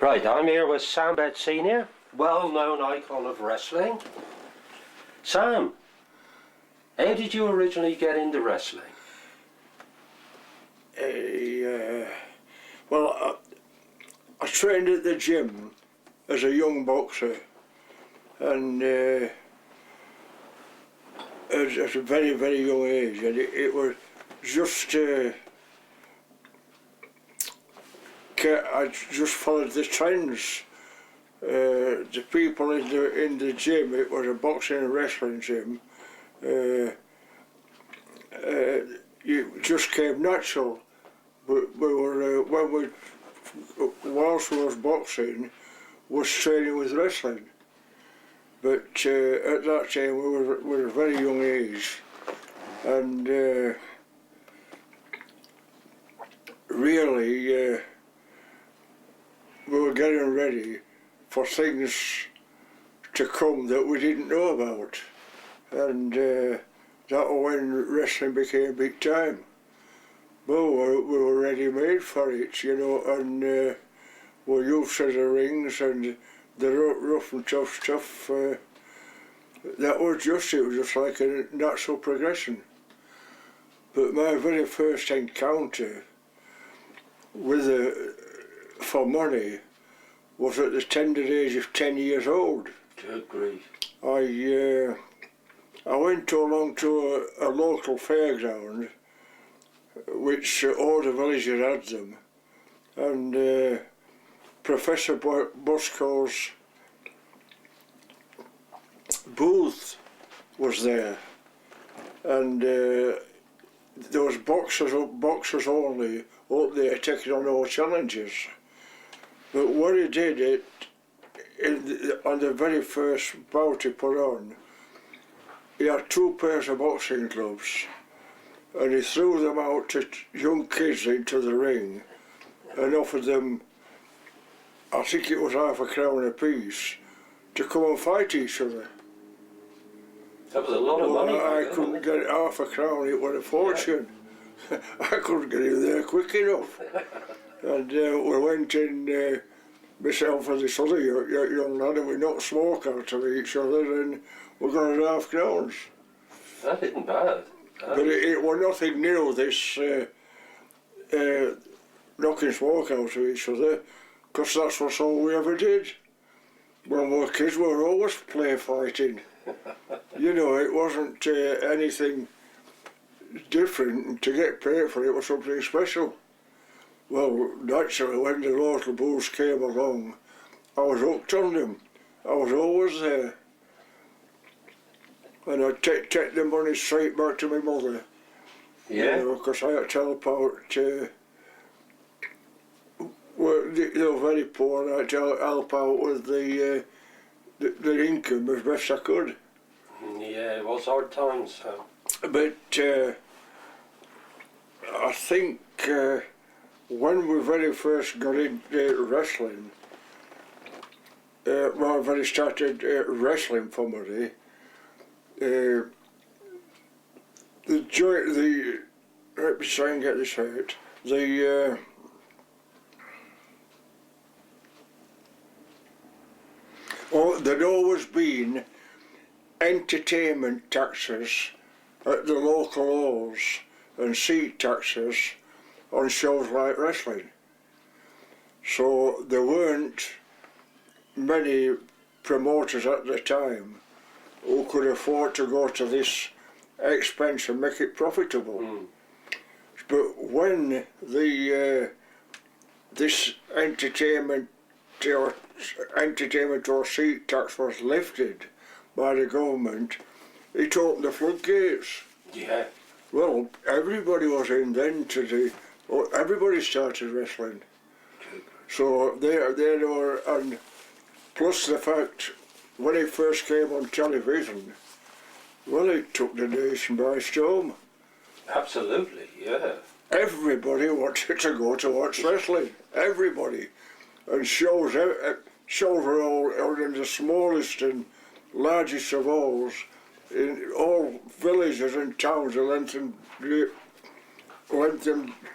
Right, I'm here with Sam Bett Sr., well-known icon of wrestling. Sam, how did you originally get into wrestling? Well, I trained at the gym as a young boxer, and at a very, very young age, and it was just I just followed the trends. The people in the gym, it was a boxing and wrestling gym. It just came natural. But we were whilst we was boxing, was training with wrestling. But at that time we were a very young age, and really we were getting ready for things to come that we didn't know about, and that was when wrestling became big time. Well, we were ready made for it, you know, and we're used to the rings and the rough and tough stuff. That was just, it was just like a natural progression. But my very first encounter with for money was at the tender age of 10 years old. Good grief. I went along to a local fairground, which all the villages had them, and Professor Bosco's booth was there, and there was boxers only up there taking on all challenges. But what he did, on the very first bout he put on, he had 2 pairs of boxing gloves, and he threw them out to young kids into the ring and offered them, I think it was ½ a crown apiece, to come and fight each other. That was a lot of money. I couldn't get ½ a crown, it was a fortune. Yeah. I couldn't get in there quick enough. And we went in, myself and this other young lad, and we knocked smoke out of each other, and we got ½ crowns. That isn't bad. But it was nothing new, this knocking smoke out of each other, because that's all we ever did. When we were kids, we were always play fighting. You know, it wasn't anything different, and to get paid for it was something special. Well, naturally, when the local bulls came along, I was hooked on them. I was always there. And I'd take the money straight back to my mother. Yeah. You know, because I had to help out. Well, they were very poor, and I had to help out with the income as best I could. Yeah, it was hard times. So. But I think when we very first got into wrestling, when I very started wrestling for money, let me try and get this right, there'd always been entertainment taxes at the local halls and seat taxes on shows like wrestling. So there weren't many promoters at the time who could afford to go to this expense and make it profitable. Mm. But when this entertainment or seat tax was lifted by the government, it opened the floodgates. Yeah. Well, everybody was in then everybody started wrestling. So they were, and plus the fact, when it first came on television, well, it took the nation by storm. Absolutely, yeah. Everybody wanted to go to watch wrestling. Everybody. And shows were all in the smallest and largest of all, in all villages and towns the length and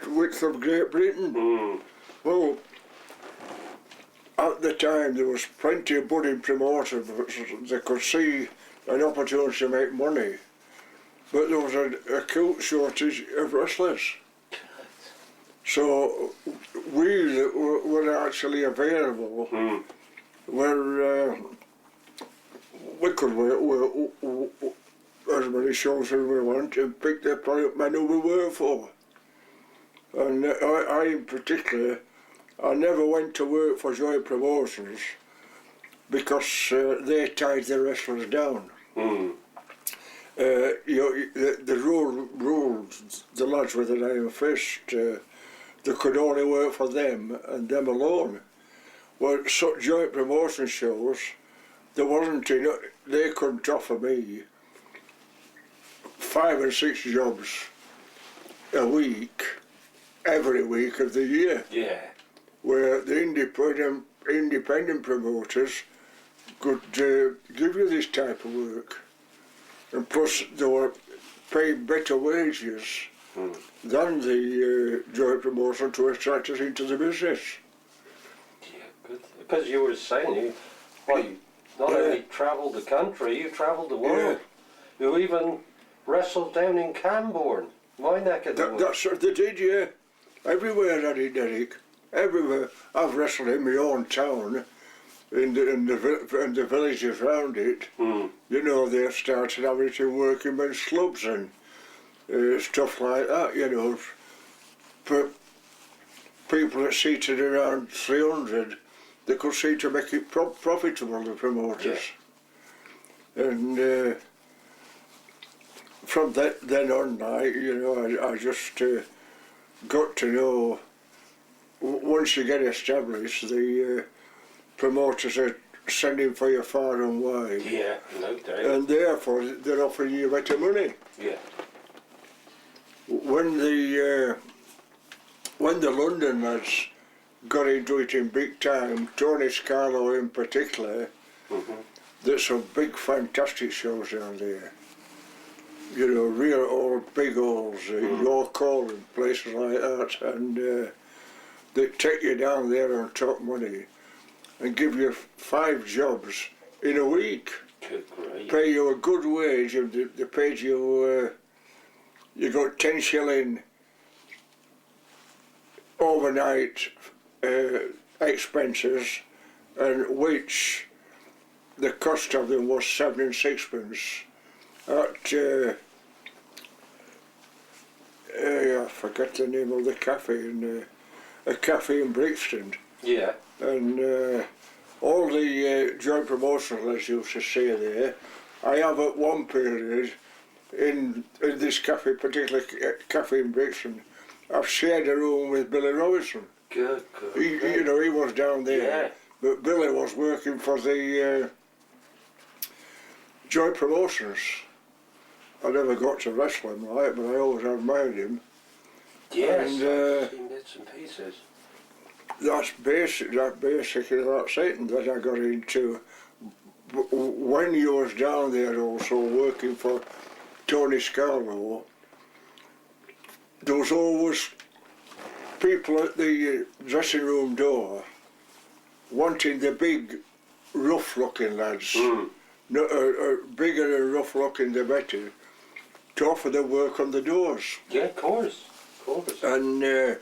width of Great Britain. Mm. Well, at the time there was plenty of budding promoters. They could see an opportunity to make money, but there was an acute shortage of wrestlers. So we that were actually available were we could work as many shows as we want and pick the product menu we work for. And I in particular, I never went to work for joint promotions because they tied the wrestlers down. The rules, the lads with an iron fist, they could only work for them and them alone. Well, such joint promotion shows, there wasn't enough, they couldn't offer me 5 or 6 jobs a week, every week of the year. Yeah. Where the independent promoters could give you this type of work. And plus they were paid better wages than the joint promotion to attract us into the business. Yeah, good. Because you were saying you not only travelled the country, you travelled the world. Yeah. You even wrestled down in Camborne, my neck of the woods. That's what they did, yeah. Everywhere I did, Derek. Everywhere. I've wrestled in my own town, in the villages around it. You know, they started having to working men's clubs and stuff like that, you know. But people that seated around 300, they could see to make it profitable, the promoters. Yeah. And from then on, I just got to know, once you get established, the promoters are sending for you far and wide. Yeah, no doubt. And therefore, they're offering you better money. Yeah. When the London lads got into it in big time, Tony Scarlo in particular, there's some big fantastic shows down there. You know, real old big halls, York Hall and places like that, and they take you down there on top money and give you 5 jobs in a week. Good, great. Pay you a good wage, and they paid you, you got 10 shilling overnight expenses, and which the cost of them was 7 and 6pence. At I forget the name of the cafe, a cafe in Brixton. Yeah. And all the joint promotionals used to stay there. I have at one period in this cafe, particular cafe in Brixton, I've shared a room with Billy Robinson. Good. You know, he was down there, yeah. But Billy was working for the joint promotions. I never got to wrestle him, right, but I always admired him. Yes, and, I've seen bits and pieces. That's basically that's it that I got into. When you was down there also working for Tony Scarlo, there was always people at the dressing room door wanting the big, rough-looking lads, bigger and rough-looking the better, to offer them work on the doors. Yeah, of course. And there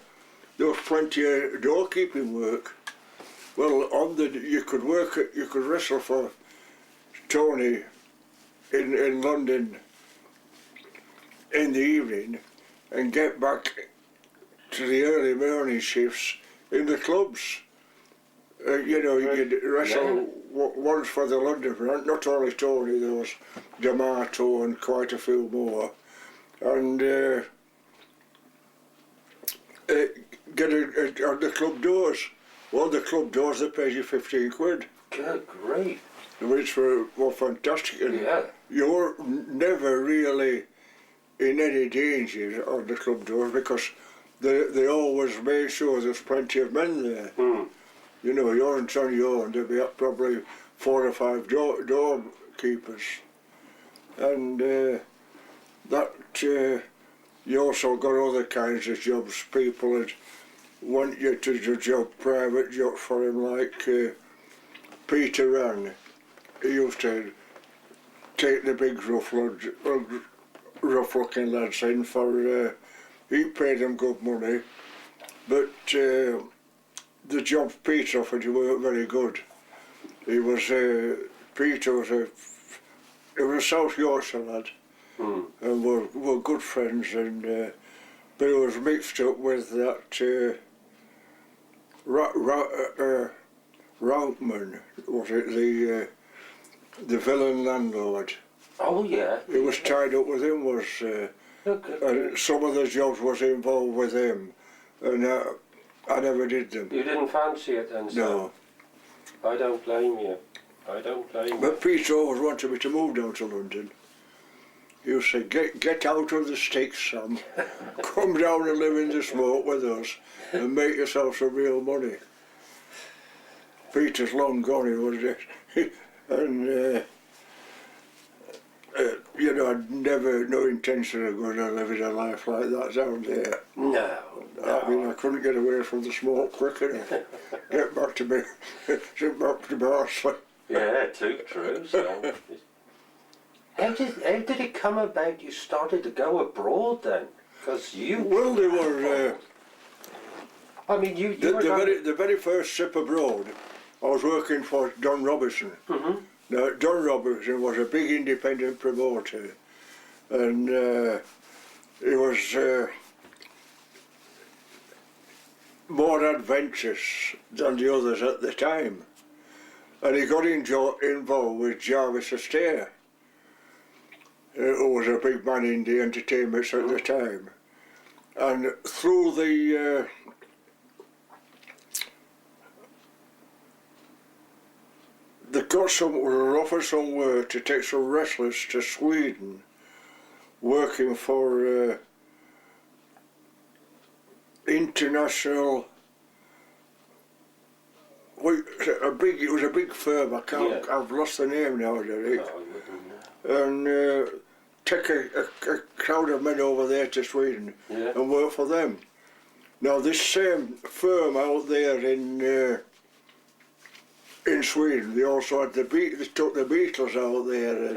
was plenty of doorkeeping work. Well, you could wrestle for Tony in London in the evening and get back to the early morning shifts in the clubs. You know, you'd wrestle once for the London front, not only Tony, there was D'Amato and quite a few more. And get on the club doors. Well, the club doors, they pay you 15 quid. Good, great. Which were fantastic. And yeah. You're never really in any danger on the club doors because they always made sure there's plenty of men there. You know, you're on your own, there'll be probably 4 or 5 door keepers. And that you also got other kinds of jobs. People would want you to do job, private job for him, like Peter ran. He used to take the big rough-looking lads in for, he paid them good money, but the job Peter offered you weren't very good. He was, Peter was he was a South Yorkshire lad, and we're good friends, and but he was mixed up with that Routman, was it, the villain landlord. Oh yeah. He was tied up with him, was and some of the jobs was involved with him, and I never did them. You didn't fancy it then, sir? No. I don't blame you. I don't blame you. But Peter always wanted me to move down to London. He used to say, get out of the sticks, Sam. Come down and live in the smoke with us and make yourself some real money. Peter's long gone, he was dead. And you know, I'd never no intention of going to live in a life like that down there. No. I mean, I couldn't get away from the smoke quick enough. Get back to me, get back to Barsley. Yeah, too true. So, how did it come about you started to go abroad then? Because you. Well, they were. I mean, you The very first trip abroad, I was working for Don Robinson. Mm-hmm. Now, Don Robinson was a big independent promoter, and he was more adventurous than the others at the time. And he got involved with Jarvis Astaire, who was a big man in the entertainments at the time. And through they got were offered some work to take some wrestlers to Sweden, working for international. It was a big firm. I can't. Yeah. I've lost the name now, Derek. And take a crowd of men over there to Sweden and work for them. Now this same firm out there in Sweden, they also had they took the Beatles out there. And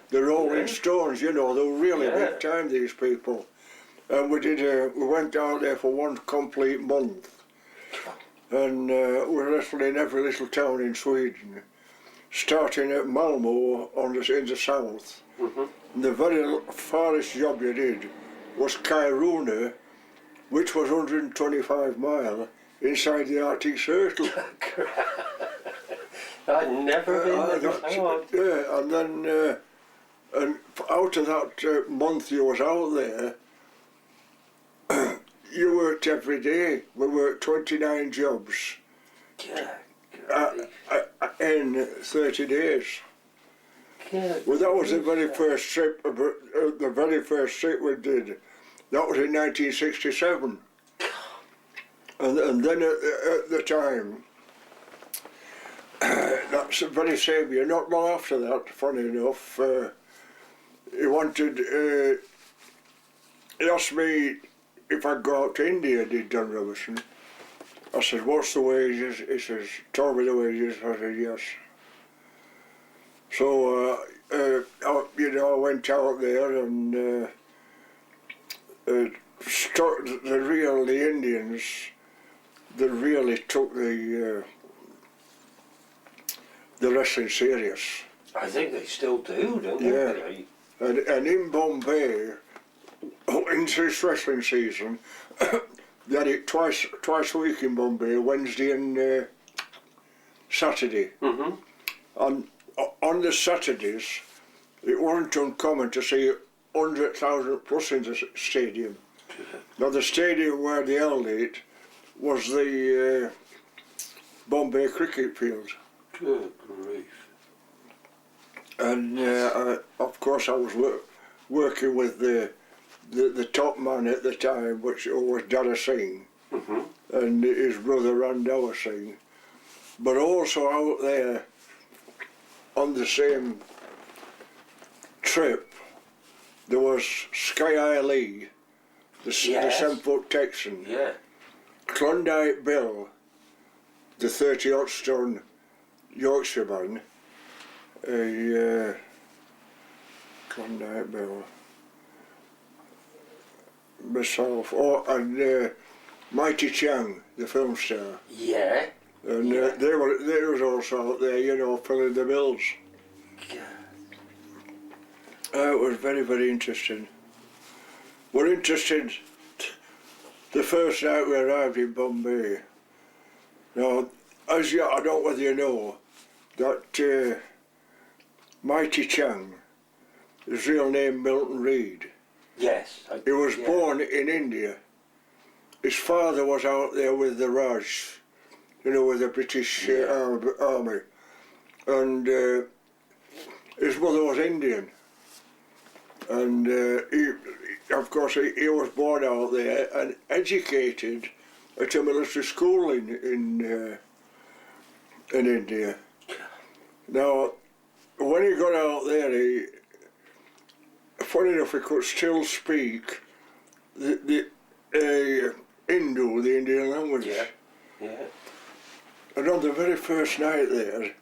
the Rolling Stones, you know, they were really big time, these people. And we went down there for one complete month. And we wrestled in every little town in Sweden, starting at Malmo in the south. Mm-hmm. And the very farthest job you did was Kiruna, which was 125 miles inside the Arctic Circle. I'd never been there. Yeah, and then and out of that month you was out there, you worked every day. We worked 29 jobs in 30 days. Well, that was the very first trip. The very first trip we did. That was in 1967. And then at the time, that's the very same year. Not long after that, funny enough, he wanted. He asked me if I'd go out to India, did Don Robinson. I said, what's the wages? He says, told me the wages. I said, yes. So, I went out there and the Indians, they really took the wrestling serious. I think they still do, don't they? And in Bombay, in this wrestling season, they had it twice a week in Bombay, Wednesday and Saturday. Mm-hmm. And on the Saturdays, it wasn't uncommon to see 100,000 plus in the stadium. Now the stadium where they held it was the Bombay cricket field. Good grief. And of course I was working with the top man at the time, which was Dara Singh, and his brother Randhawa Singh. But also out there on the same trip, there was Sky Ali, the 7-foot Texan, Klondike Bill, the 30-odd stone Yorkshireman, Klondike Bill, myself, and Mighty Chang, the film star. Yeah. And Yeah. they was also out there, you know, filling the bills. It was very, very interesting. We're interested the first night we arrived in Bombay. Now, as you, I don't know whether you know, that Mighty Chang, his real name Milton Reed. Yes. He was born in India. His father was out there with the Raj, you know, with the British Army. And his mother was Indian. And of course, he was born out there and educated at a military school in India. Now, when he got out there, funny enough, he could still speak the Hindu, the Indian language. Yeah. Yeah. And on the very first night there,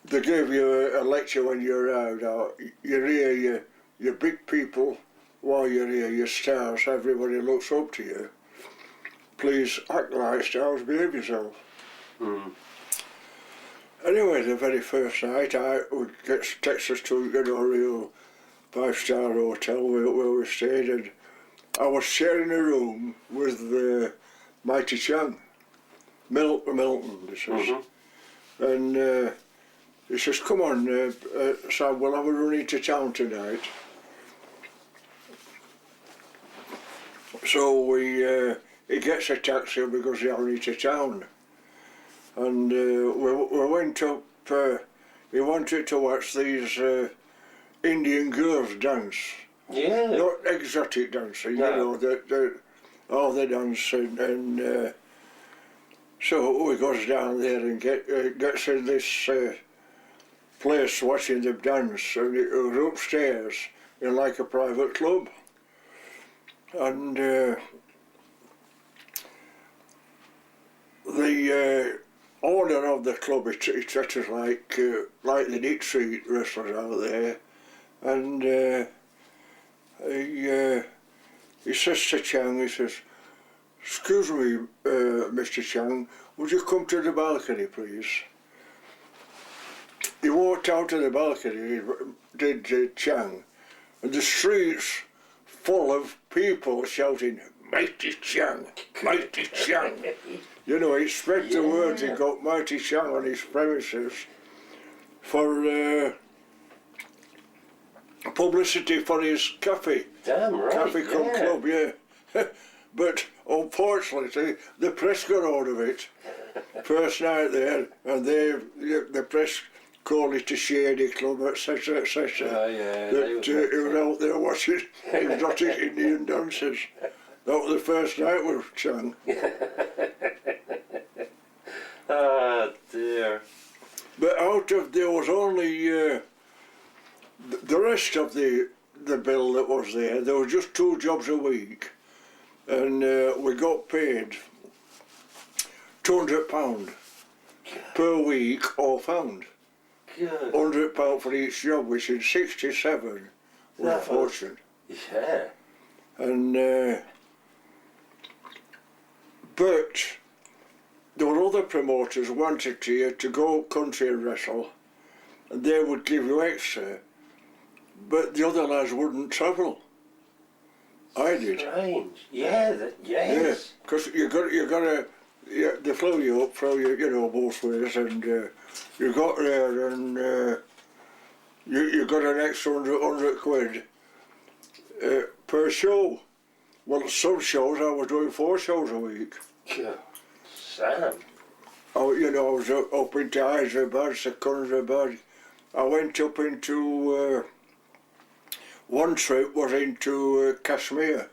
they gave you a lecture when you arrived out. You're here, you're big people, while you're here, you're stars, everybody looks up to you. Please act like stars, behave yourself. Mm. Anyway, the very first night, I would text us to, you know, a real 5-star hotel where we stayed, and I was sharing a room with Mighty Chang, Milton, this is. Mm-hmm. And he says, come on, Sam, we'll have a run into town tonight. So he gets a taxi and we goes down into town. And we went up, he wanted to watch these Indian girls dance. Yeah. Not exotic dancing, No. you know, all the dancing. And so we goes down there and gets in this place watching them dance, and it was upstairs in like a private club. And the owner of the club, he treated us like the Dick Street wrestlers out there, and he says to Chang, he says, excuse me, Mr. Chang, would you come to the balcony, please? He walked out to the balcony, did Chang, and the streets full of people shouting, Mighty Chang, Mighty Chang. You know, he spread the word, he got Mighty Chang on his premises for publicity for his cafe. Damn right. Cafe Club Club, yeah. But unfortunately, the press got hold of it first night there, and the press called it a shady club, etc., etc. Oh, yeah, that he was out there watching exotic Indian dances. That was the first night with Chang. Ah, dear. But there was only the rest of the bill that was there. There was just 2 jobs a week, and we got paid £200 per week, all found. Good. £100 for each job, which in '67 was a fortune. Yeah. And but there were other promoters who wanted you to go country and wrestle, and they would give you extra, but the other lads wouldn't travel. I did. Strange. Yeah. Yes. Yeah, because you got they flew you up, you know, both ways, and you got there, and you got an extra 100 quid per show. Well, some shows I was doing 4 shows a week. Yeah. Sam. You know, I was up into Hyderabad, Secunderabad. I went up into one trip was into Kashmir,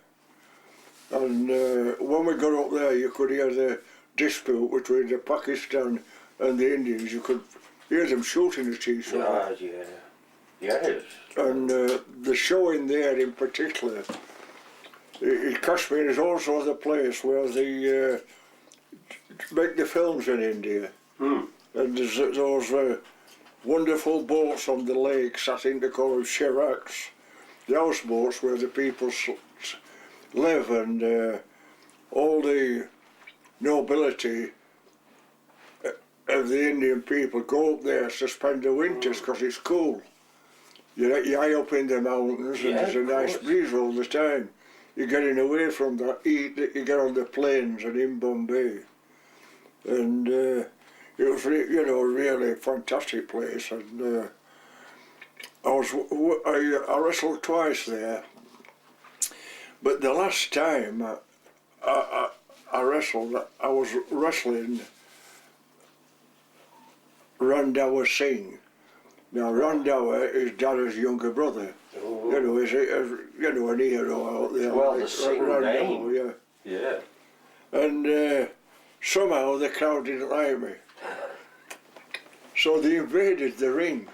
and when we got up there, you could hear the dispute between the Pakistan and the Indians. You could hear them shooting at each other. Ah, yeah. Yes. And the show in there in particular, Kashmir is also the place where the make the films in India. Hmm. And there's those wonderful boats on the lakes, I think they call them shiraks, the houseboats where the people live, and all the nobility of the Indian people go up there to spend the winters because it's cool. You're high up in the mountains, and there's a nice breeze all the time. You're getting away from that heat that you get on the plains and in Bombay. And it was, a really fantastic place. And I wrestled twice there. But the last time I wrestled, I was wrestling Randhawa Singh. Now Randhawa is Dada's younger brother. Oh. He's an hero out there. Well, the Singh name. Yeah. Yeah. And somehow the crowd didn't like me. So they invaded the ring.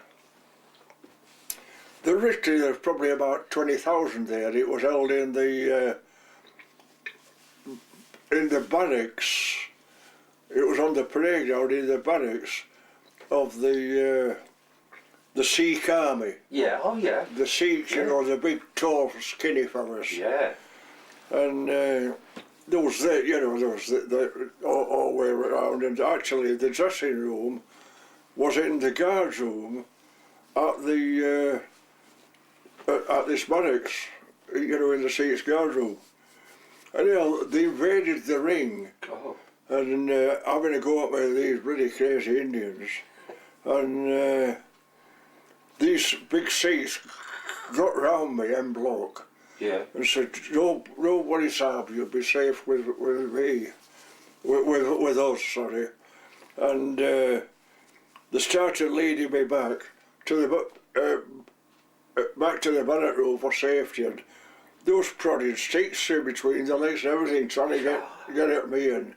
There was probably about 20,000 there. It was held in the barracks. It was on the parade ground in the barracks of the Sikh army. Yeah, oh yeah. The Sikhs, the big, tall, skinny fellas. Yeah. And there was all the way around. And actually, the dressing room was in the guards' room at the at this barracks, in the Sikhs' guard room. And they invaded the ring. Oh. And having to go up with these really crazy Indians. And these big Sikhs got round me en bloc. Yeah. And said, "Don't worry, Saab, you'll be safe with me, with us, sorry." And they started leading me back to the barrack room for safety, and they was prodding sticks in between the legs and everything, trying to get at me. And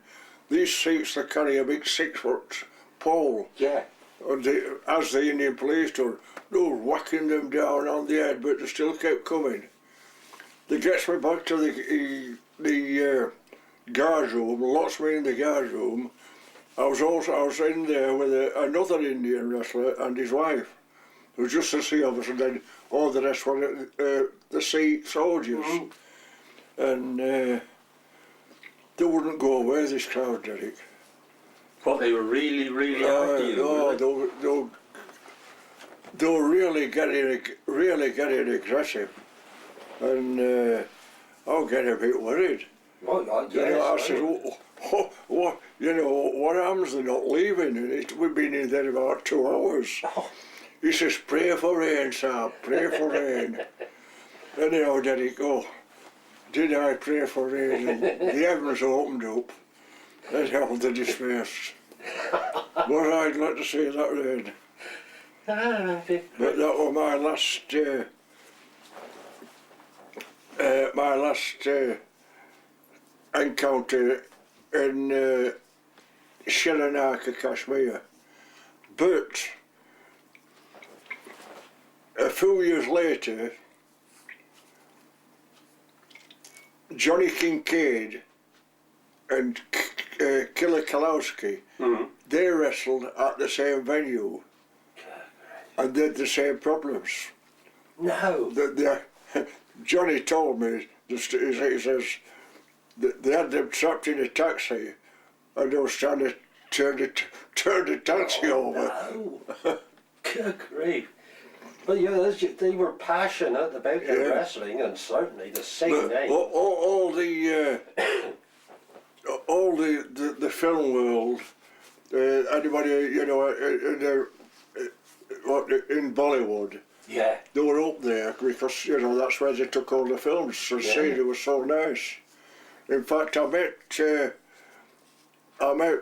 these Sikhs, they carry a big 6-foot pole. Yeah. And as the Indian police done, they were whacking them down on the head, but they still kept coming. They gets me back to the guard room, locks me in the guard room. I was in there with another Indian wrestler and his wife. It was just the three of us, and then all the rest were the Sikh soldiers. Mm-hmm. And they wouldn't go away, this crowd, Derek. But they were really, really after you. No, they were really getting aggressive, and I was getting a bit worried. Oh, yes, I said, what happens? They're not leaving. And we've been in there about 2 hours. Oh. He says, "Pray for rain, sir, pray for rain." Anyhow, Derek, did I pray for rain? And the heavens opened up, and hell they dispersed. But I'd like to see that rain. But that was my last encounter in Sri Kashmir. But a few years later, Johnny Kincaid and Killer Kalowski, they wrestled at the same venue and they had the same problems. No. Johnny told me, he says, they had them trapped in a taxi and they was trying to turn the taxi over. No. Good grief. But they were passionate about their wrestling, and certainly the same name. All the film world, anybody in Bollywood, yeah, they were up there because that's where they took all the films. So the scene was so nice. In fact, I met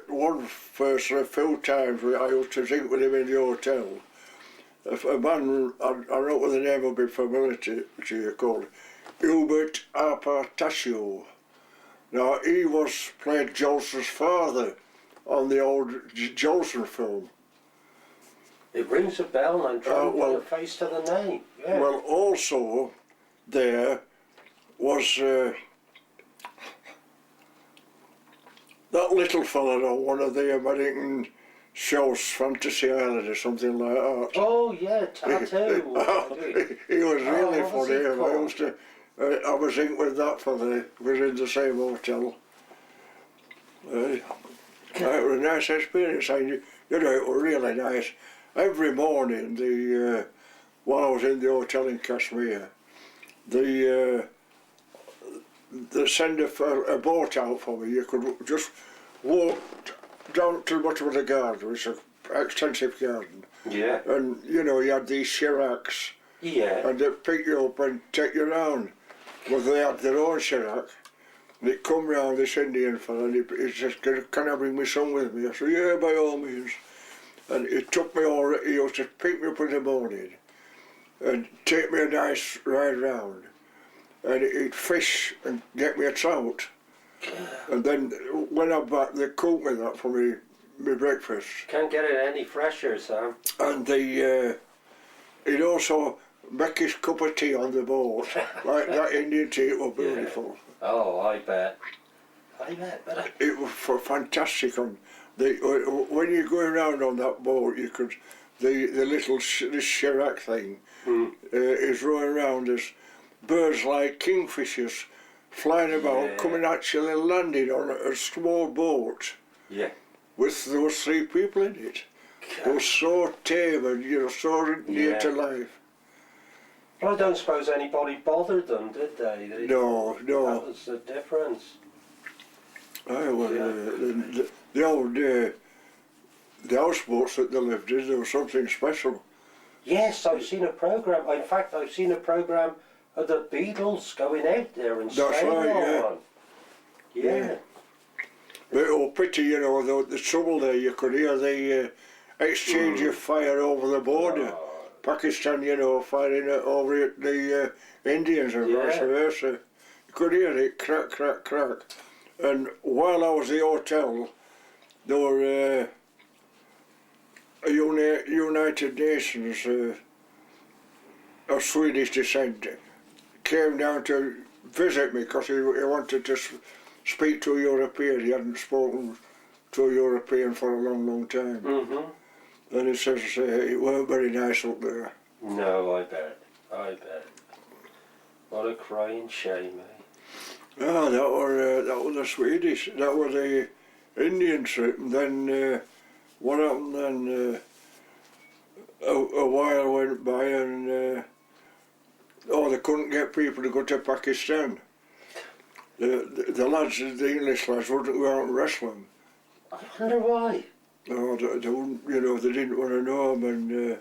one person a few times. I used to drink with him in the hotel. A man, I don't know what the name will be familiar to you, called Hubert Arpatasio. Now, he played Jolson's father on the old Jolson film. It rings a bell, and I'm trying to put a face to the name. Yeah. Well, also there was that that little fella on one of the American shows, Fantasy Island or something like that. Oh yeah, Tattoo. He was really what was he funny. called? I was in with that fella. We was in the same hotel. It was a nice experience. You know, it was really nice. Every morning, while I was in the hotel in Kashmir, they send a boat out for me. You could just walk down to the bottom of the garden, which is an extensive garden. Yeah. And, you know, you had these shiraks. Yeah. And they'd pick you up and take you round. Well, they had their own shirak. And he'd come round, this Indian fella, and he said, can I bring my son with me? I said, yeah, by all means. And he took me all, he used to pick me up in the morning and take me a nice ride round. And he'd fish and get me a trout. And then when I'm back, they cook me that for me breakfast. Can't get it any fresher, Sam. And he'd also make his cup of tea on the boat. Like that Indian tea, it was beautiful. Yeah. Oh, I bet. But it was fantastic. When you're going around on that boat, you could, the little this shirak thing is rolling around. There's birds like kingfishers flying about, coming actually landing on a small boat. Yeah. With those 3 people in it. They were so tame and, you know, so near to life. Well, I don't suppose anybody bothered them, did they? No. That was the difference. The old the houseboats that they lived in, there was something special. Yes, I've seen a programme. In fact, I've seen a programme of the Beatles going out there and That's staying right, on. Yeah. But it was pretty, you know, the trouble there, you could hear the exchange of fire over the border. Pakistan, you know, firing over at the Indians and vice versa. You could hear it crack, crack, crack. And while I was at the hotel, there were a United Nations of Swedish descent came down to visit me because he wanted to speak to a European. He hadn't spoken to a European for a long, long time. And he says it weren't very nice up there. No, I bet. What a crying shame, eh? Ah, that was the Swedish. That was the Indian trip. And then what happened then? A while went by and they couldn't get people to go to Pakistan. The lads, the English lads, wouldn't go out and wrestle them. I wonder why. No, they wouldn't, you know, they didn't want to know him. And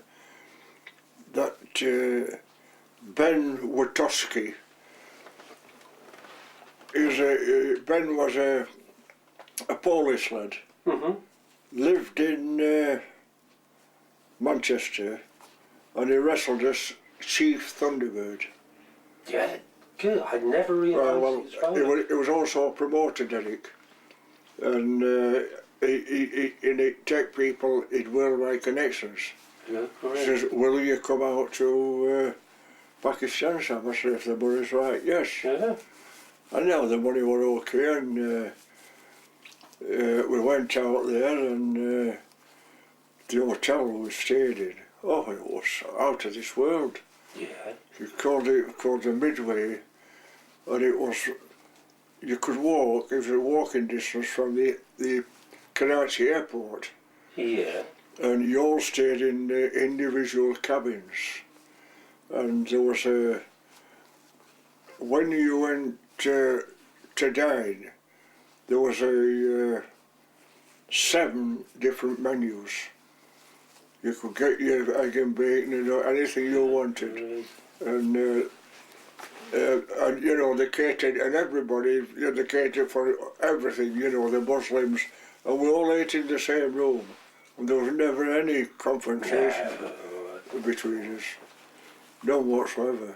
Ben Witowski, Ben was a Polish lad, lived in Manchester, and he wrestled as Chief Thunderbird. Yeah, good. I never realised he was also a promoter, Derek, and he'd take people, he'd worldwide connections. Yeah, He says, will you come out to Pakistan, Sam? I said, if the money's right, yes. Yeah. And now the money were okay, and we went out there, and the hotel we stayed in, it was out of this world. Yeah. It called the Midway, and it was, you could walk, it was a walking distance from the Karachi airport. Yeah. And you all stayed in individual cabins. And there was when you went to dine, there was 7 different menus. You could get your egg and bacon and anything you wanted. And you know, they catered, and everybody, they catered for everything, you know, the Muslims, and we all ate in the same room. And there was never any confrontation between us, none whatsoever.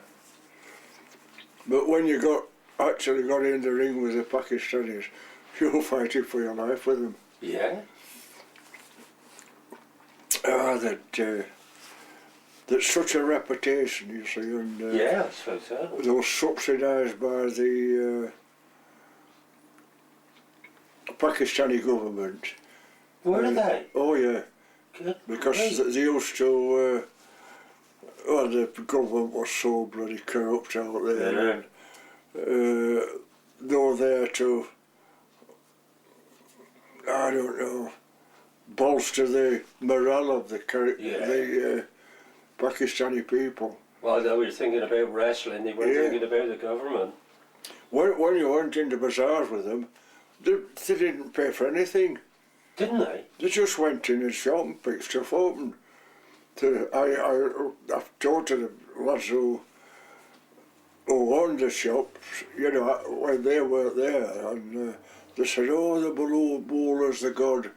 But when you actually got in the ring with the Pakistanis, you were fighting for your life with them. Yeah. That's such a reputation, you see, and yeah, I suppose so. they were subsidised by the Pakistani government. Were they? Oh yeah, Good because grief. they used to. Well, the government was so bloody corrupt out there. Yeah. And, they were there to, I don't know, bolster the morale of the Pakistani people. Well, they were thinking about wrestling, they weren't thinking about the government. When you went into bazaars with them, they didn't pay for anything. Didn't they? They just went in and shop and picked stuff up. And I've talked to the lads who owned the shops, you know, when they were there, and they said, oh, the bowlers, the god,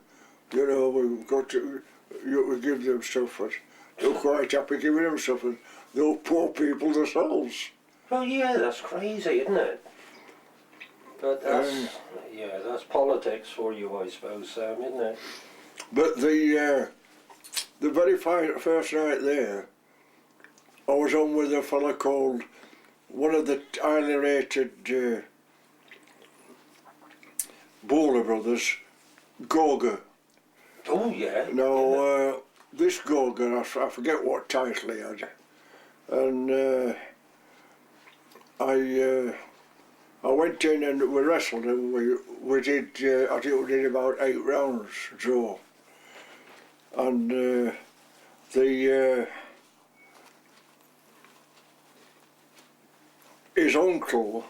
you know, we've got to, we give them stuff, and they were quite happy giving them stuff, and they were poor people themselves. Well, yeah, that's crazy, isn't it? But that's, yeah, that's politics for you, I suppose, Sam, isn't it? But the very first night there, I was on with a fella called, one of the highly rated bowler brothers, Gorga. Oh, yeah. Now, this Gorga, I forget what title he had, and I went in and we wrestled, and we did, I think we did about 8 rounds draw, and his uncle,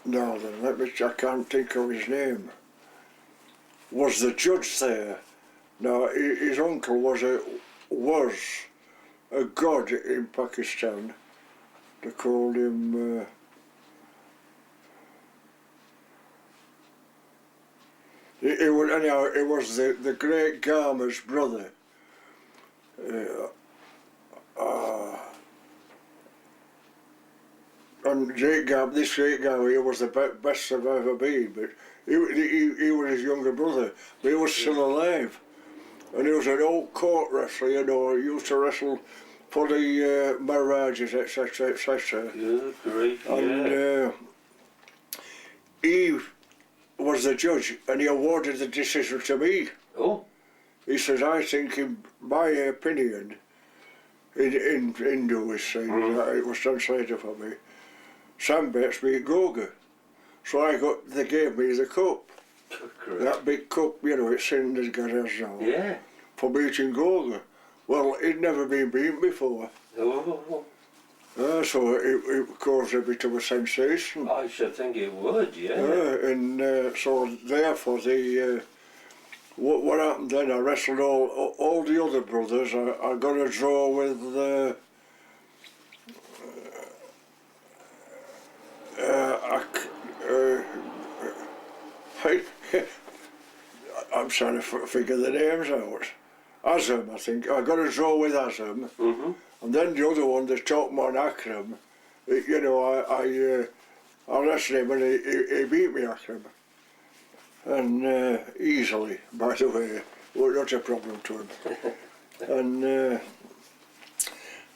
now then, I can't think of his name, was the judge there. Now, his uncle was a god in Pakistan. They called him, it was the great Garmer's brother. And this great guy, he was the best I've ever been, but he was his younger brother, but he was still alive. And he was an old court wrestler, you know, he used to wrestle for the Maharajas, etc., etc. Good grief, yeah. And he was the judge, and he awarded the decision to me. Oh. He says, I think, in my opinion, in Hindu, it was translated for me, Sam Bates beat Goga. So they gave me the cup. That big cup, you know, it's in the garage now. Yeah. For beating Goga. Well, he'd never been beaten before. Oh. So it caused a bit of a sensation. I should think it would, yeah. And so therefore what happened then, I wrestled all the other brothers. I got a draw with I'm trying to figure the names out. Azam, I think. I got a draw with Azam. And then the other one, the top man, Akram, you know, I wrestled him and he beat me, Akram. And easily, by the way, well, not a problem to him. And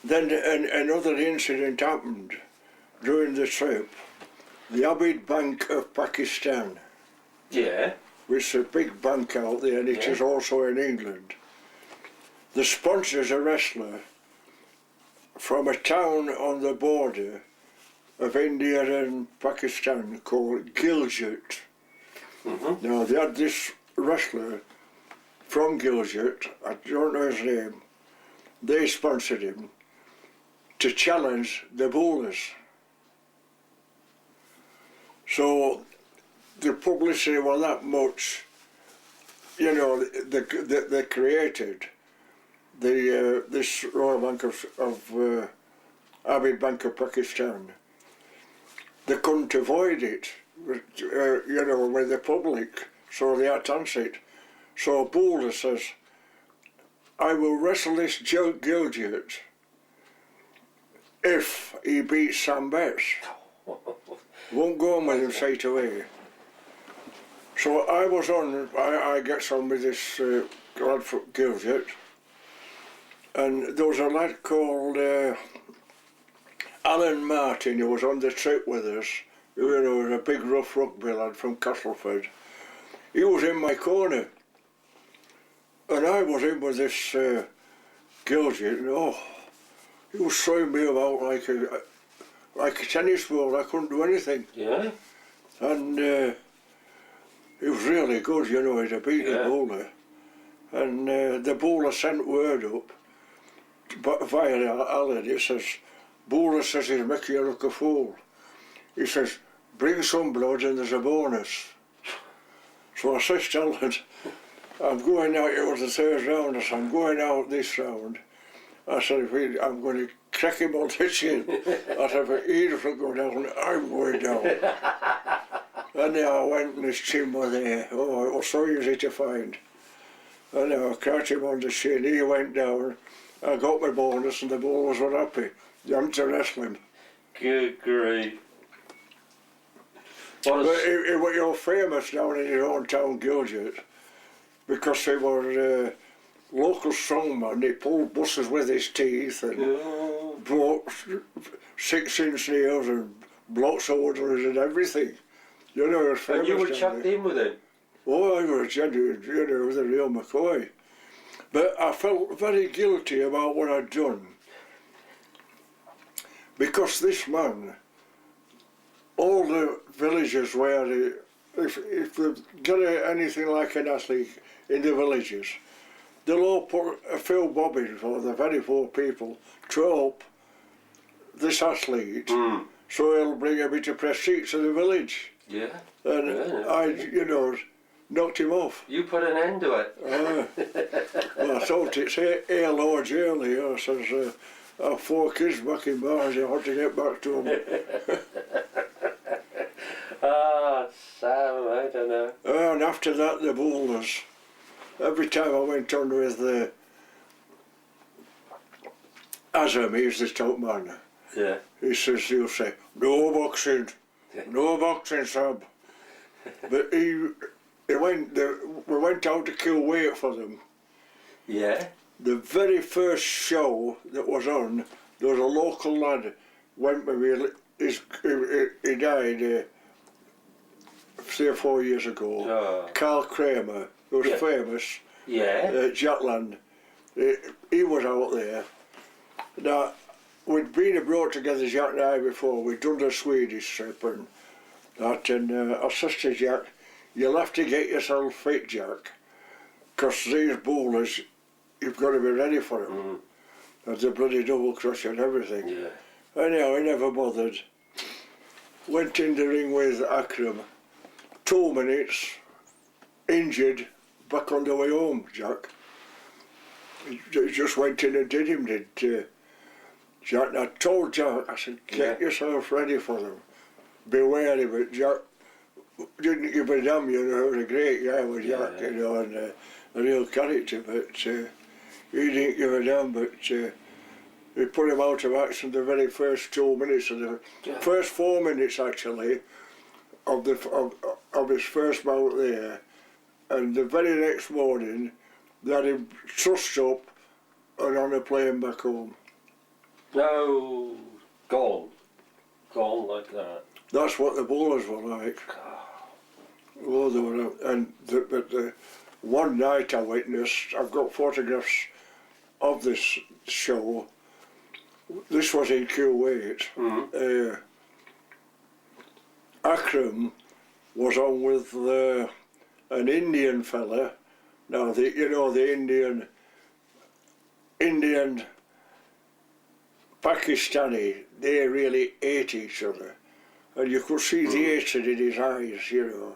then another incident happened during the trip. The Abid Bank of Pakistan. Yeah. Which is a big bank out there, and it is also in England. The sponsor's a wrestler from a town on the border of India and Pakistan called Gilgit. Now, they had this wrestler from Gilgit, I don't know his name, they sponsored him to challenge the bowlers. So the publicity was that much, you know, they created this Royal Bank of Abid Bank of Pakistan. They couldn't avoid it, you know, with the public, so they had to answer it. So Bowler says, I will wrestle this Gilgit if he beats Sam Bates. Won't go on with him straight away. So I was on, I gets on with this lad from Gilgit, and there was a lad called Alan Martin who was on the trip with us, you know, a big rough rugby lad from Castleford. he was in my corner. And I was in with this Gilgit, and he was throwing me about like a tennis ball. I couldn't do anything. Yeah. And he was really good, you know, he's a big bowler. And the bowler sent word up via Alan. He says, bowler says he's making you look a fool. He says, bring some blood and there's a bonus. So I says to Alan, I'm going out, it was the third round, I said, I'm going out this round. I said, I'm going to crack him on the chin. I said, if he doesn't go down, I'm going down. And then I went and his chin was there. Oh, it was so easy to find. And then I cracked him on the chin, he went down. I got my bonus and the bowlers were happy. You had to wrestle him. Good grief. But you're famous down in your own town, Gilgit, because he was a local strongman. He pulled buses with his teeth and broke 6-inch nails and blocks of wood and everything. You know, he was famous. And you were chucked in with him? Oh, I was genuine, you know, with a real McCoy. But I felt very guilty about what I'd done. Because this man, all the villagers where, if they've got anything like an athlete in the villages, they'll all put a few bobbins for the very poor people to help this athlete, so he'll bring a bit of prestige to the village. Yeah. And I, you know, knocked him off. You put an end to it. Well, I thought it's a large early. I says, I have 4 kids back in bars, I want to get back to them. Sam, I don't know. And after that, the bowlers. Every time I went on with the Azam, he's the top man. Yeah. He'll say, no boxing, Sam. But we went out to kill weight for them. Yeah. The very first show that was on, there was a local lad went with me. He died 3 or 4 years ago. Oh. Carl Kramer, who was famous. Yeah. Jutland. He was out there. Now, we'd been abroad together, Jack and I, before. We'd done the Swedish trip and that. And I said to Jack, you'll have to get yourself fit, Jack, because these bowlers, you've got to be ready for them. And the bloody double crush and everything. Yeah. Anyhow, he never bothered. Went in the ring with Akram. 2 minutes, injured, back on the way home, Jack. He just went in and did him, Jack. And I told Jack, I said, get yourself ready for them. Be wary, but Jack didn't give a damn, you know, he was a great guy with Jack, you know, and a real character, but he didn't give a damn, but we put him out of action the very first 2 minutes, of the first 4 minutes actually, of his first bout there, and the very next morning they had him trussed up and on a plane back home. No, gone like that. That's what the bowlers were like. Oh, they were, and the one night I witnessed, I've got photographs of this show. This was in Kuwait. Akram was on with an Indian fella. Now, the Indian Pakistani, they really ate each other. And you could see the hatred in his eyes, you know.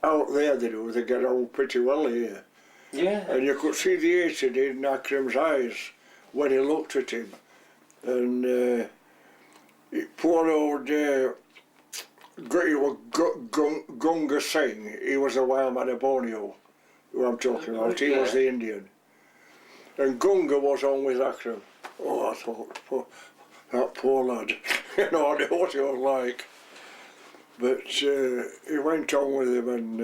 Out there they get on pretty well here. Yeah. And you could see the hatred in Akram's eyes when he looked at him. And poor old Gunga Singh, he was a wild man of Borneo, who I'm talking about. He was the Indian. And Gunga was on with Akram. Oh, I thought, that poor lad. You know, I know what he was like. But he went on with him and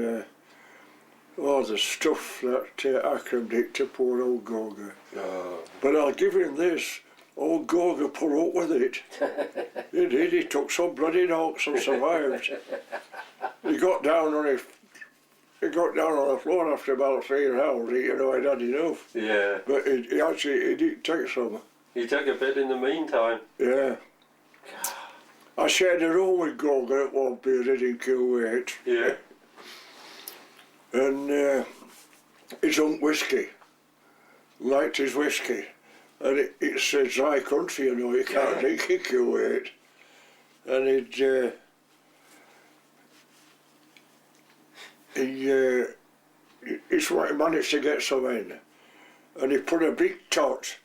the stuff that Akram did to poor old Gunga. Oh. But I'll give him this. Old Gorga put up with it. He did, he took some bloody knocks and survived. He got down on his he got down on the floor after about 3 hours. You know, I'd had enough. Yeah. But he did take some. You took a bit in the meantime. Yeah. I shared a room with Gogan at one period in Kuwait. Yeah. And he drunk whiskey. Liked his whiskey. And it's a dry country, you know, you can't drink in Kuwait. And he managed to get some in. And he put a big tot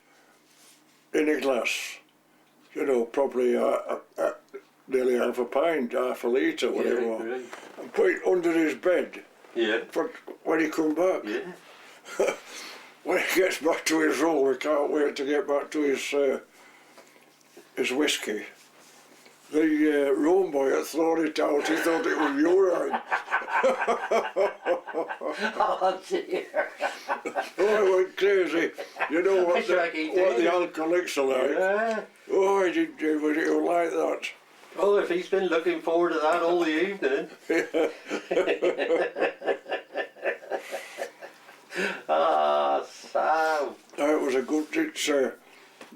in a glass, you know, probably nearly half a pint, half a litre, whatever, Right. and put it under his bed Yeah. for when he come back. Yeah. When he gets back to his room, he can't wait to get back to his whiskey. The room boy had thrown it out, he thought it was urine. Oh dear. Oh, he went crazy. You know what Like he what did. the alcoholics are like. Yeah. Oh, he didn't do it, he was like that. Well, if he's been looking forward to that all the evening. Ah, Sam. It was a good.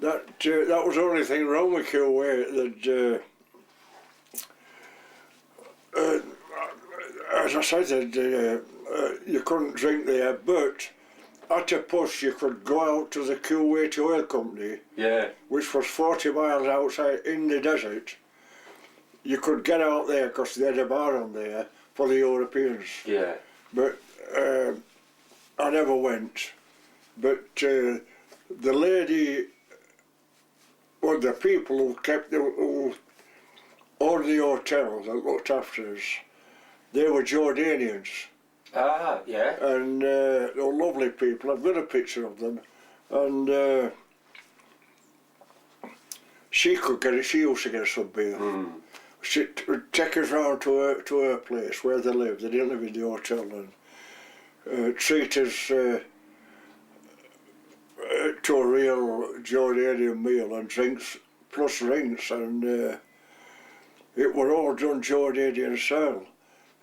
That was the only thing wrong with Kuwait. That as I said, you couldn't drink there, but at a push you could go out to the Kuwait Oil Company, Yeah. which was 40 miles outside in the desert. You could get out there because they had a bar on there for the Europeans. Yeah. But I never went. But the lady, well, the people who owned the hotel that looked after us, they were Jordanians. Ah, yeah. And they were lovely people. I've got a picture of them. And she used to get some beer. Mm. She would take us round to her place where they lived. They didn't live in the hotel, and treat us to a real Jordanian meal and drinks plus drinks, and it were all done Jordanian style.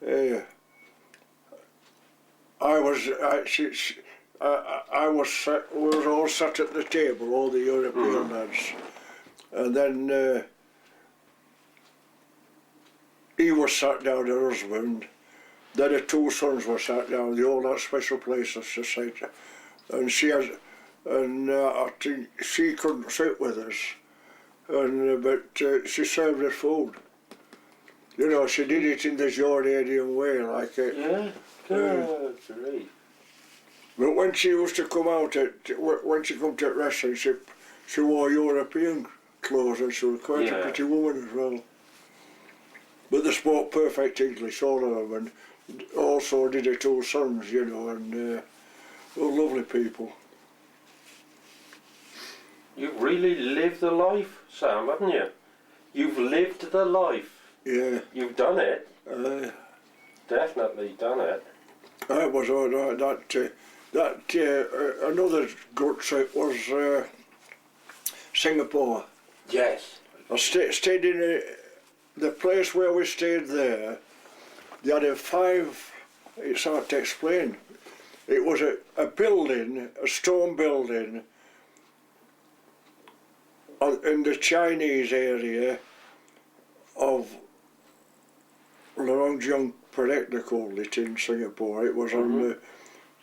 We were all sat at the table, all the European lads, and then he was sat down, her husband, then the 2 sons were sat down, they all had special places to sit, and I think she couldn't sit with us, but she served us food. You know, she did it in the Jordanian way, like it. Yeah. Good grief. But when she used to come out, when she come to the restaurant, she wore European clothes, and she was quite a pretty woman as well. But they spoke perfect English, all of them, and also did her 2 sons, you know, and they were lovely people. You've really lived the life, Sam, haven't you? You've lived the life. Yeah. You've done it. Definitely done it. That was all right. Another good trip was Singapore. Yes. I stayed in the place where we stayed there. They had it's hard to explain. It was a building, a stone building, in the Chinese area of Lorong Prek, they called it in Singapore. It was on the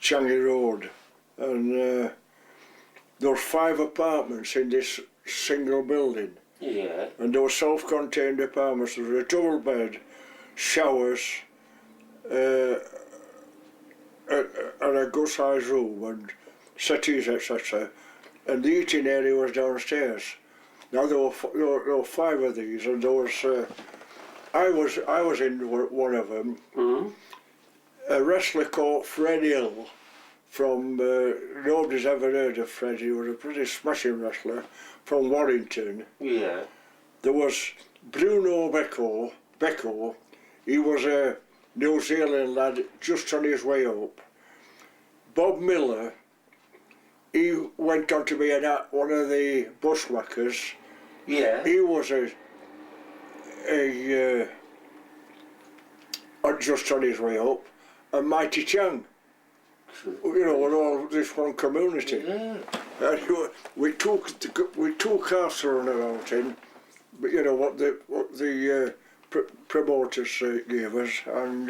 Changi Road, and there were 5 apartments in this single building. Yeah. And they were self-contained apartments. There was a double bed, showers, and a good-sized room, and settees, etc. And the eating area was downstairs. Now there were 5 of these, and there was. I was in one of them. Mm-hmm. A wrestler called Fred Hill from, nobody's ever heard of Fred, he was a pretty smashing wrestler from Warrington. Yeah. There was Bruno Becco, he was a New Zealand lad just on his way up. Bob Miller, he went on to be one of the bushwhackers. Yeah. He was just on his way up. and Mighty Chang. You know, we're all this one community. Yeah. And we took after an outing, but you know what the promoters gave us, and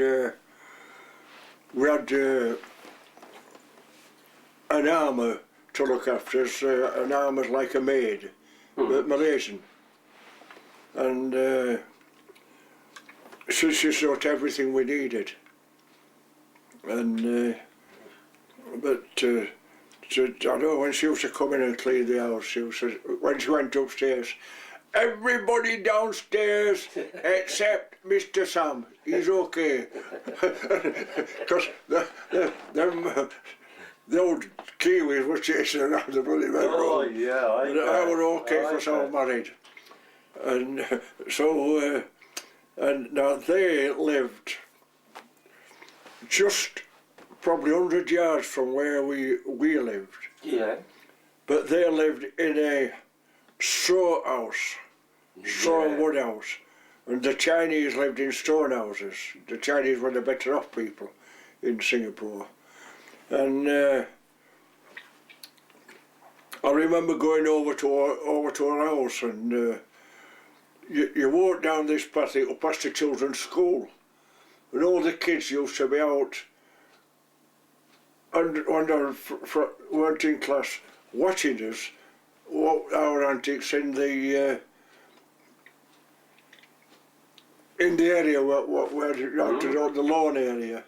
we had an armour to look after us. An armour's like a maid, Malaysian, and she sort everything we needed, and but. So, I know when she used to come in and clean the house, when she went upstairs, everybody downstairs except Mr. Sam, he's okay. Because the old Kiwis were chasing around the bloody bedroom. Oh, yeah, I were okay for someone married. And so, and now they lived just probably 100 yards from where we lived. Yeah. But they lived in a straw house, straw and wood house. And the Chinese lived in stone houses. The Chinese were the better off people in Singapore. And I remember going over to our house, and you walk down this path up past the children's school, and all the kids used to be out and weren't in class watching us, our antics in the area where the lawn area.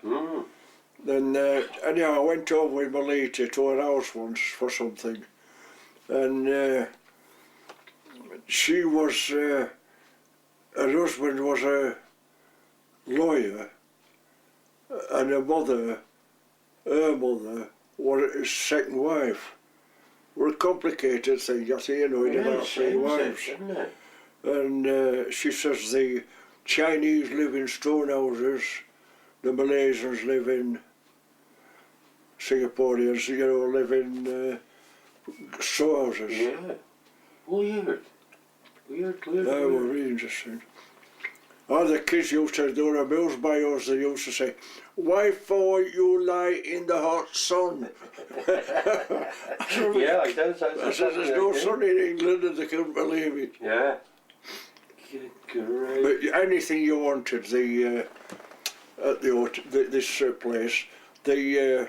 Then anyhow, I went over with Melita to her house once for something, and she was her husband was a lawyer, and her mother was his second wife. Were a complicated thing, I think, you know, about 3 wives. And she says the Chinese live in stone houses, the Malaysians live in, Singaporeans, you know, live in straw houses. Yeah. Weird. That was really interesting. Oh, the kids used to, they were amused by us, they used to say, "Why for you lie in the hot sun?" Yeah, I don't. I said, "There's no sun in England," and they couldn't believe it. Yeah. Great. But anything you wanted, at this place, the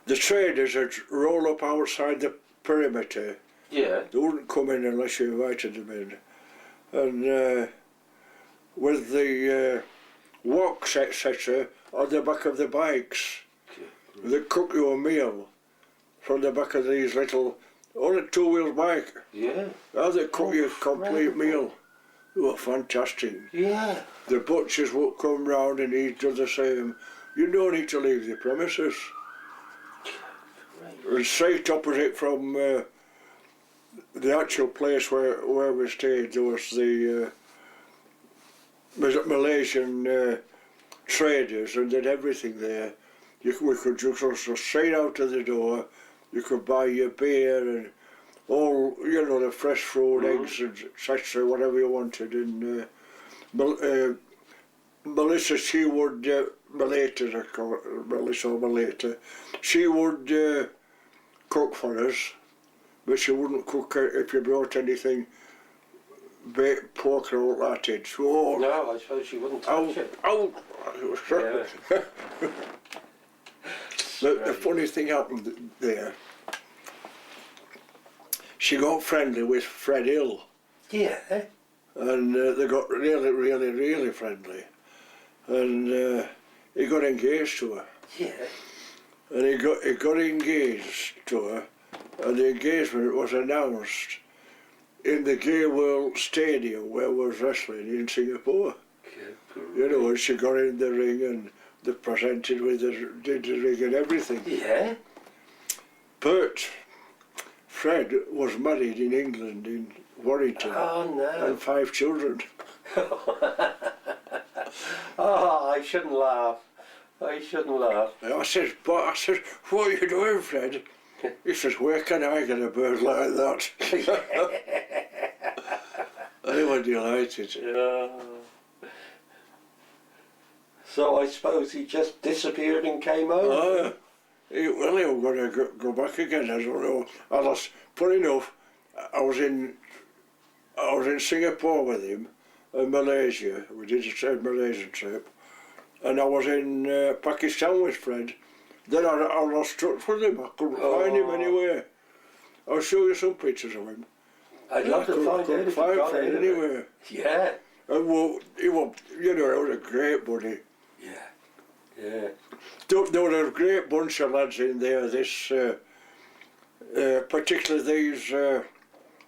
traders would roll up outside the perimeter. Yeah. They wouldn't come in unless you invited them in. And with the woks, etc., on the back of the bikes, they'd cook you a meal from the back of these little, on a 2-wheel bike. Yeah. Oh, they'd cook you a complete meal. They were fantastic. Yeah. The butchers would come round and he'd do the same. You don't need to leave the premises. And straight opposite from the actual place where we stayed, there was the Malaysian traders, and did everything there. We could just go straight out of the door. You could buy your beer and all, you know, the fresh fruit, eggs and etc., whatever you wanted. And Melissa, she would, Melita, I call it, Melissa or Melita, she would cook for us, but she wouldn't cook if you brought anything, baked pork or all that in. So, No, I suppose she wouldn't touch it. Yeah. The funny thing happened there. She got friendly with Fred Hill. Yeah. And they got really friendly. And he got engaged to her. Yeah. And he got engaged to her, and the engagement was announced in the Gay World Stadium where we was wrestling in Singapore. You know, and she got in the ring and they presented with her, did the ring and everything. Yeah. But Fred was married in England, in Warrington. Oh, no. And 5 children. Oh, I shouldn't laugh. I shouldn't laugh. I said, "What are you doing, Fred?" He says, "Where can I get a bird like that?" They were delighted. Yeah. So I suppose he just disappeared and came over. Well, he was going to go back again. I don't know. Funny enough, I was in Singapore with him, and Malaysia. We did a Malaysian trip, and I was in Pakistan with Fred. Then I lost touch with him. I couldn't find him anywhere. I'll show you some pictures of him. I'd love to find out if you got Fred anywhere. Yeah. And well, he was a great buddy. Yeah. There was a great bunch of lads in there. This, particularly these, the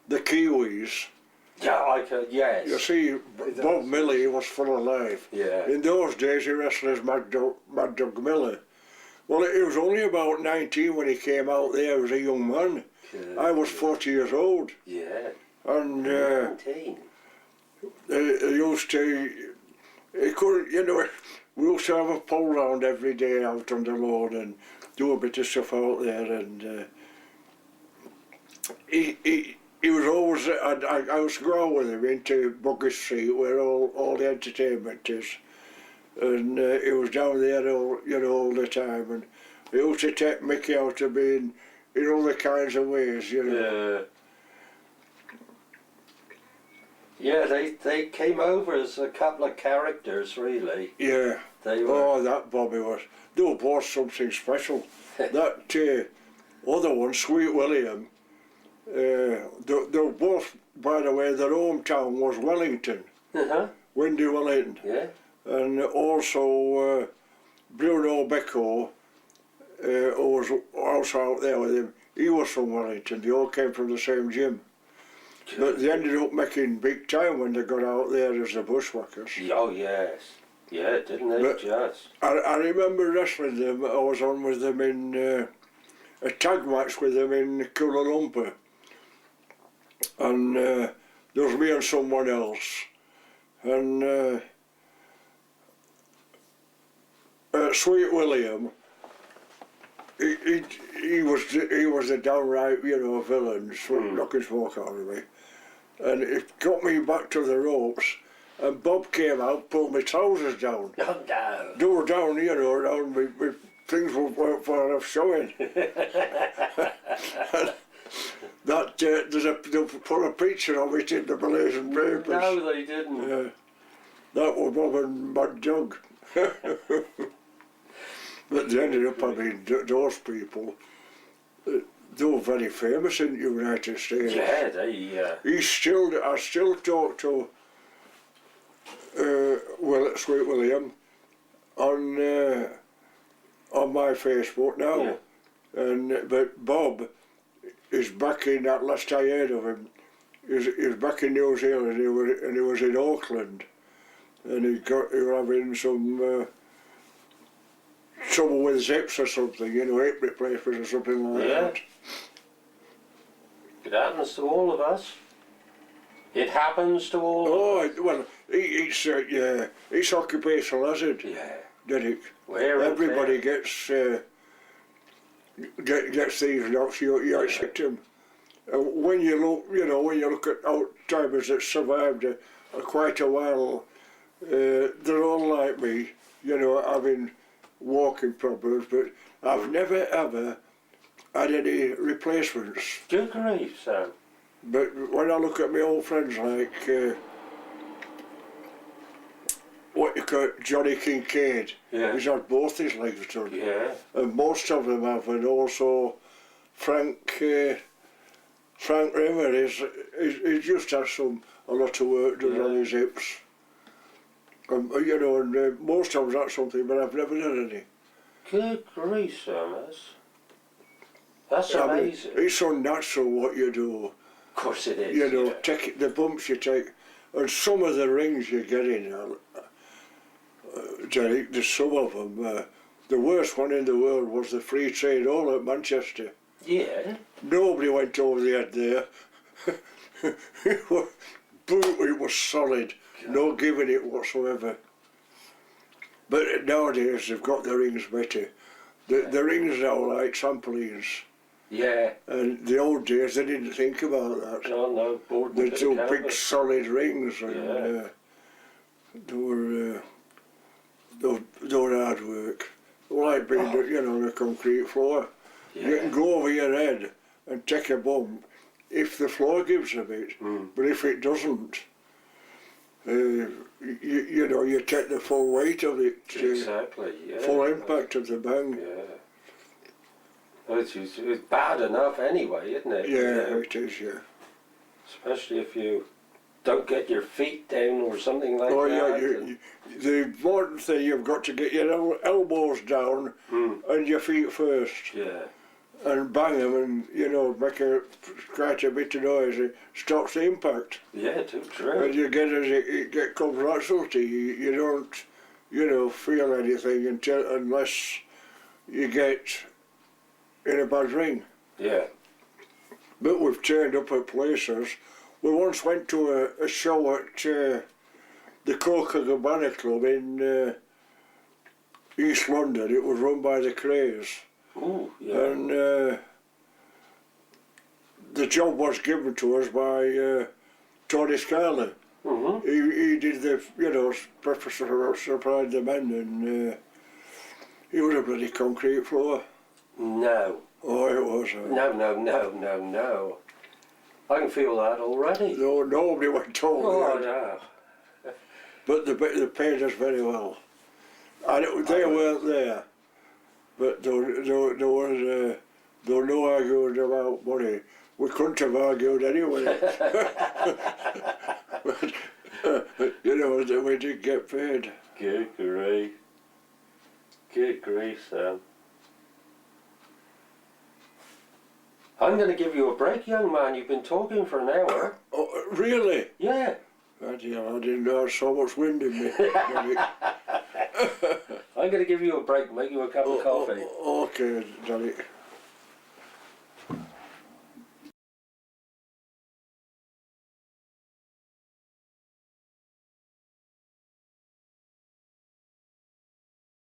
Kiwis. Yeah, yes. You see, Bob Millie was full of life. Yeah. In those days, he wrestled as Mad Dog Miller. Well, he was only about 19 when he came out there as a young man. Yeah. I was 40 years old. Yeah. And 19. he used to, he couldn't, we used to have a pull round every day out on the road and do a bit of stuff out there. And he was always, I used to go out with him into Bugger Street where all the entertainment is. And he was down there all the time, and he used to take Mickey out of me in all the kinds of ways, Yeah, they came over as a couple of characters, really. Yeah. They were. Oh, that Bobby was. They were both something special. That other one, Sweet William, they were both, by the way, their hometown was Wellington. Windy Wellington. Yeah. And also Bruno Becco, who was also out there with him, he was from Wellington. They all came from the same gym. But they ended up making big time when they got out there as the bushwhackers. Oh, yes. Yeah, didn't they just? I remember wrestling them. I was on with them in a tag match with them in Kuala Lumpur. And there was me and someone else. And Sweet William, he was the downright, villain, knocking smoke out of me. And it got me back to the ropes, and Bob came out, pulled my trousers down. Oh, no. They were down, down, my things weren't far enough showing. That, they put a picture of it in the Malaysian papers. No, they didn't. Yeah. That was Bob and Mad Dog. But they ended up having those people. They were very famous in the United States. Yeah, they. I still talk to Sweet William on my Facebook now, but Bob is back in. That last I heard of him, he's back in New Zealand. He was in Auckland, and he was having some. Trouble with zips or something, hip replacement or something like that. It happens to all of us. It happens to all of us. Well, it's occupational hazard. Yeah. Did it? Everybody gets these knocks. You accept them. When you look at old-timers that survived quite a while, they're all like me, having walking problems, but I've never ever had any replacements. Good grief, Sam. But when I look at my old friends like what you call Johnny Kincaid, he's had both his legs done. Yeah. And most of them have, and also Frank Rimmer he's just had a lot of work done on his hips. And most of them that's something, but I've never done any. Good grief, Sam, that's amazing. It's unnatural what you do. Of course it is. Take the bumps you take, and some of the rings you get in, Derek, there's some of them. The worst one in the world was the Free Trade Hall at Manchester. Yeah. Nobody went over the head there. It was solid. No giving it whatsoever. But nowadays they've got the rings better. The rings now are like trampolines. Yeah. And the old days they didn't think about that. No, They two big solid rings, and they were doing hard work. Like being, on a concrete floor. Yeah. You can go over your head and take a bump if the floor gives a bit, but if it doesn't, you take the full weight of it. Exactly, yeah. Full impact of the bang. Yeah. It's bad enough anyway, isn't it? Yeah, it is, yeah. Especially if you don't get your feet down or something like that. Yeah, the important thing, you've got to get your elbows down and your feet first. Yeah. And bang them and, make quite a bit of noise. It stops the impact. Yeah, too true. And you get it comes natural to you. You don't, feel anything unless you get in a bad ring. Yeah. But we've turned up at places. We once went to a show at the Cabana Club in East London. It was run by the Crays. Ooh, yeah. And the job was given to us by Tony Scarlett. Mm-hmm. He did the, supplied the men, and it was a bloody concrete floor. No. Oh, it was. No. I can feel that already. No, nobody went over Oh, no. But they paid us very well. And they weren't there. But there was no arguing about money. We couldn't have argued anyway. But, we did get paid. Good grief. Good grief, Sam. I'm going to give you a break, young man. You've been talking for an hour. Oh, really? Yeah. I didn't know I had so much wind in me. I'm going to give you a break, make you a cup of coffee. Okay, Danny.